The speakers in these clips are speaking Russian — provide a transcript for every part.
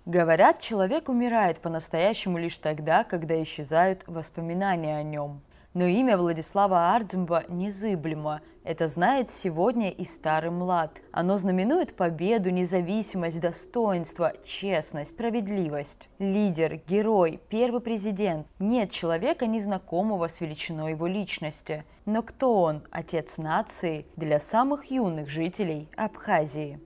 Говорят, человек умирает по-настоящему лишь тогда, когда исчезают воспоминания о нем. Но имя Владислава Ардзимба незыблемо. Это знает сегодня и старый млад. Оно знаменует победу, независимость, достоинство, честность, справедливость. Лидер, герой, первый президент. Нет человека, незнакомого с величиной его личности. Но кто он, отец нации, для самых юных жителей Абхазии?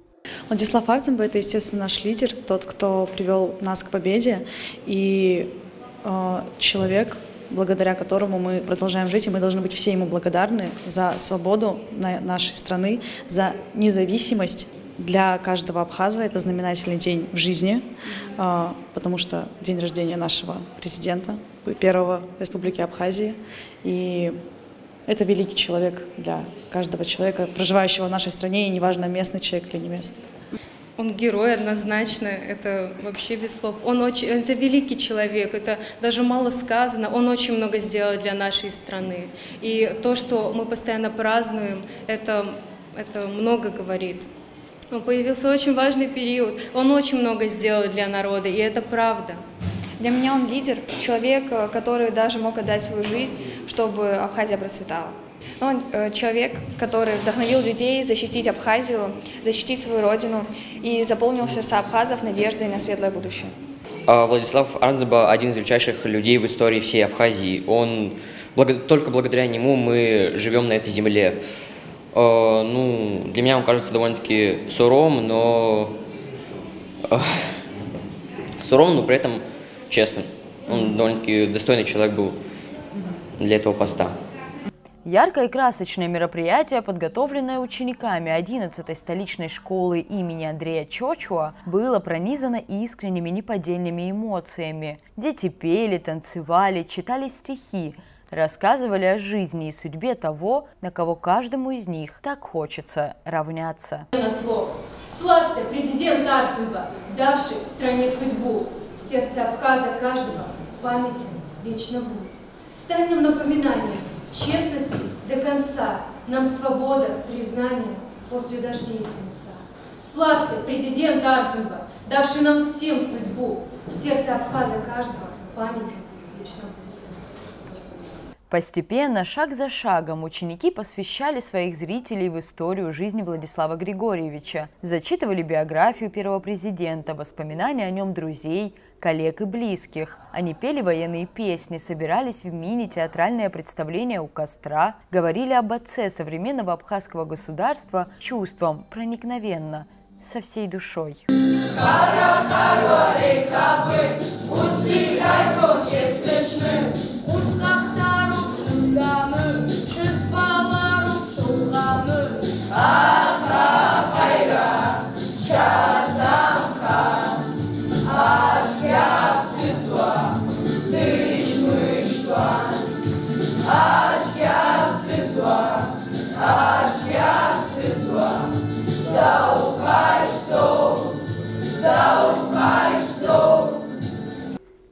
Владислав Ардзимба – это, естественно, наш лидер, тот, кто привел нас к победе, и человек, благодаря которому мы продолжаем жить, и мы должны быть все ему благодарны за свободу нашей страны, за независимость. Для каждого абхаза это знаменательный день в жизни, потому что день рождения нашего президента, первого Республики Абхазии, и это великий человек для каждого человека, проживающего в нашей стране, и неважно, местный человек или не местный. Он герой однозначно, это вообще без слов. Это великий человек, это даже мало сказано. Он очень много сделал для нашей страны. И то, что мы постоянно празднуем, это много говорит. Появился очень важный период, он очень много сделал для народа, и это правда. Для меня он лидер, человек, который даже мог отдать свою жизнь, чтобы Абхазия процветала. Он человек, который вдохновил людей защитить Абхазию, защитить свою родину и заполнил сердца абхазов надеждой на светлое будущее. Владислав Ардзимба – один из величайших людей в истории всей Абхазии. Только благодаря нему мы живем на этой земле. Для меня он кажется довольно-таки суровым, но при этом честным. Он довольно-таки достойный человек был для этого поста. Яркое и красочное мероприятие, подготовленное учениками 11-й столичной школы имени Андрея Чочуа, было пронизано искренними неподдельными эмоциями. Дети пели, танцевали, читали стихи, рассказывали о жизни и судьбе того, на кого каждому из них так хочется равняться. Славься, президент Ардзимба, давший стране судьбу, в сердце абхаза каждого памятен вечно будь. Стань нам напоминанием честности до конца, нам свобода, признание после дождей свинца. Славься, президент Ардзимба, давший нам всем судьбу, в сердце абхаза каждого памятен вечно будь. Постепенно, шаг за шагом, ученики посвящали своих зрителей в историю жизни Владислава Григорьевича, зачитывали биографию первого президента, воспоминания о нем друзей, коллег и близких. Они пели военные песни, собирались в мини-театральное представление у костра, говорили об отце современного абхазского государства чувством, проникновенно, со всей душой.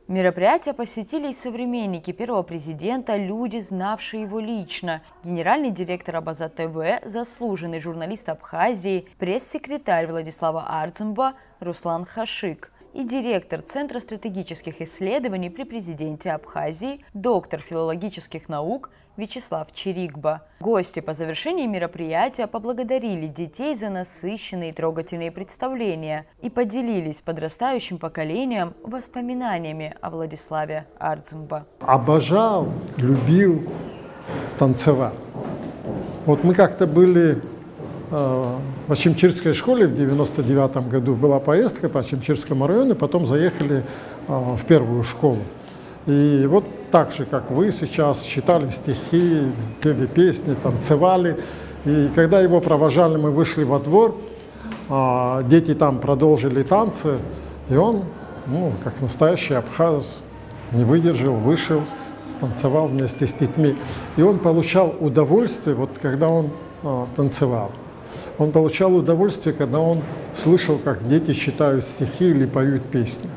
Мероприятие посетили и современники первого президента, люди, знавшие его лично. Генеральный директор Абаза ТВ, заслуженный журналист Абхазии, пресс-секретарь Владислава Ардзимба Руслан Хашик и директор Центра стратегических исследований при президенте Абхазии, доктор филологических наук Вячеслав Чирикба. Гости по завершении мероприятия поблагодарили детей за насыщенные и трогательные представления и поделились с подрастающим поколением воспоминаниями о Владиславе Ардзимба. Обожал, любил танцевать. Вот мы как-то были в Ачимчирской школе в 99 году, была поездка по Ачимчирскому району, потом заехали в первую школу. И вот так же, как вы сейчас, читали стихи, пели песни, танцевали. И когда его провожали, мы вышли во двор, дети там продолжили танцы, и он, как настоящий абхаз, не выдержал, вышел, станцевал вместе с детьми. И он получал удовольствие, вот когда он танцевал. Он получал удовольствие, когда он слышал, как дети читают стихи или поют песни.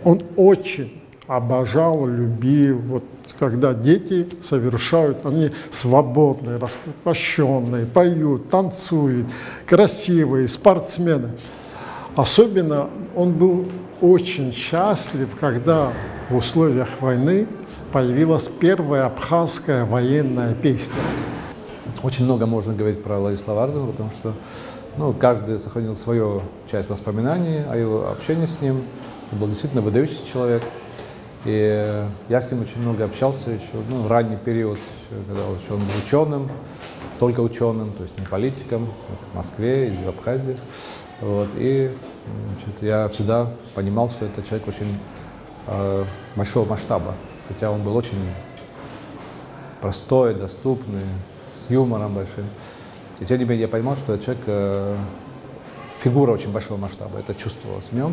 Он очень обожал, любил, вот когда дети совершают, они свободные, раскрепощенные, поют, танцуют, красивые, спортсмены. Особенно он был очень счастлив, когда в условиях войны появилась первая абхазская военная песня. Очень много можно говорить про Владислава Арзумба, потому что каждый сохранил свою часть воспоминаний о его общении с ним. Он был действительно выдающийся человек. И я с ним очень много общался еще в ранний период, когда он был ученым, только ученым, то есть не политиком, в Москве или в Абхазии. И я всегда понимал, что это человек очень большого масштаба, хотя он был очень простой, доступный, с юмором большим. И тем не менее я понимал, что этот человек фигура очень большого масштаба. Это чувствовалось в нем,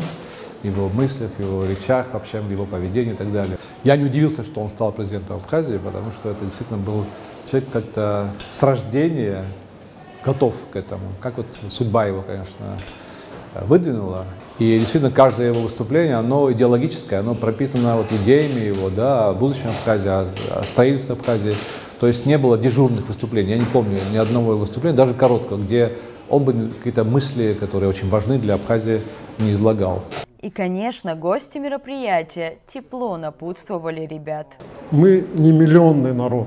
в его мыслях, в его речах, вообще в его поведении и так далее. Я не удивился, что он стал президентом Абхазии, потому что это действительно был человек как-то с рождения готов к этому. Как судьба его, конечно, выдвинула. И действительно каждое его выступление, оно идеологическое, оно пропитано идеями его, о будущем Абхазии, о строительстве Абхазии. То есть не было дежурных выступлений. Я не помню ни одного выступления, даже короткого, где он бы какие-то мысли, которые очень важны для Абхазии, не излагал. И, конечно, гости мероприятия тепло напутствовали ребят. Мы не миллионный народ,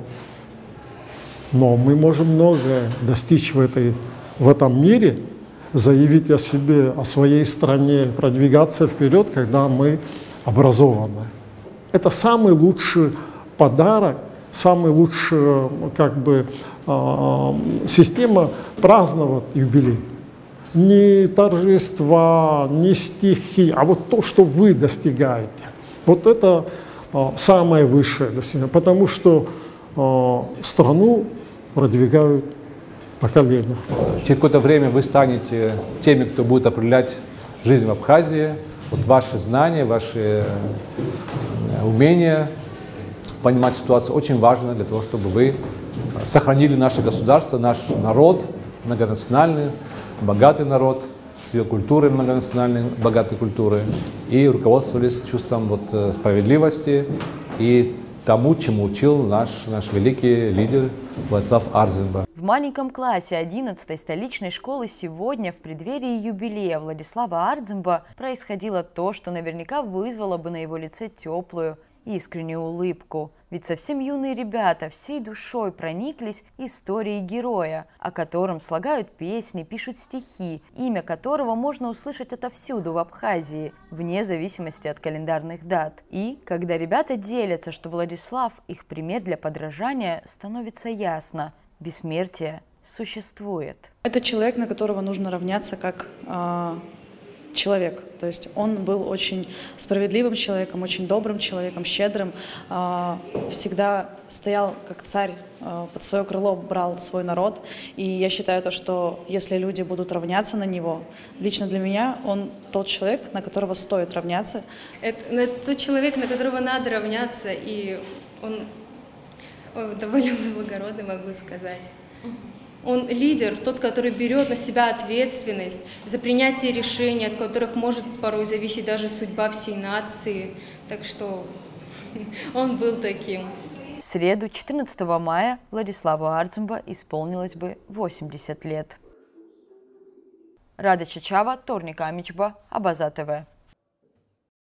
но мы можем многое достичь в этом мире, заявить о себе, о своей стране, продвигаться вперед, когда мы образованы. Это самый лучший подарок, самая лучшая система праздновать юбилей. Не торжества, не стихи, а вот то, что вы достигаете. Вот это самое высшее достижение, потому что страну продвигают поколения. Через какое-то время вы станете теми, кто будет определять жизнь в Абхазии. Ваши знания, ваши умения понимать ситуацию очень важно для того, чтобы вы сохранили наше государство, наш народ, многонациональный, богатый народ, с ее культурой многонациональной, богатой культурой, и руководствовались чувством справедливости и тому, чему учил наш великий лидер Владислав Арзумба. В маленьком классе 11-й столичной школы сегодня, в преддверии юбилея Владислава Арзумба, происходило то, что наверняка вызвало бы на его лице теплую, искреннюю улыбку. Ведь совсем юные ребята всей душой прониклись историей героя, о котором слагают песни, пишут стихи, имя которого можно услышать отовсюду в Абхазии, вне зависимости от календарных дат. И, когда ребята делятся, что Владислав их пример для подражания, становится ясно – бессмертие существует. Это человек, на которого нужно равняться как человек. То есть он был очень справедливым человеком, очень добрым человеком, щедрым, всегда стоял как царь, под свое крыло брал свой народ. И я считаю, что если люди будут равняться на него, лично для меня он тот человек, на которого стоит равняться. Это тот человек, на которого надо равняться, и он довольно благородный, могу сказать. Он лидер, тот, который берет на себя ответственность за принятие решений, от которых может порой зависеть даже судьба всей нации. Так что он был таким. В среду, 14 мая, Владиславу Арзумба исполнилось бы 80 лет. Рада Чачава, Торник Амичба, Абаза ТВ.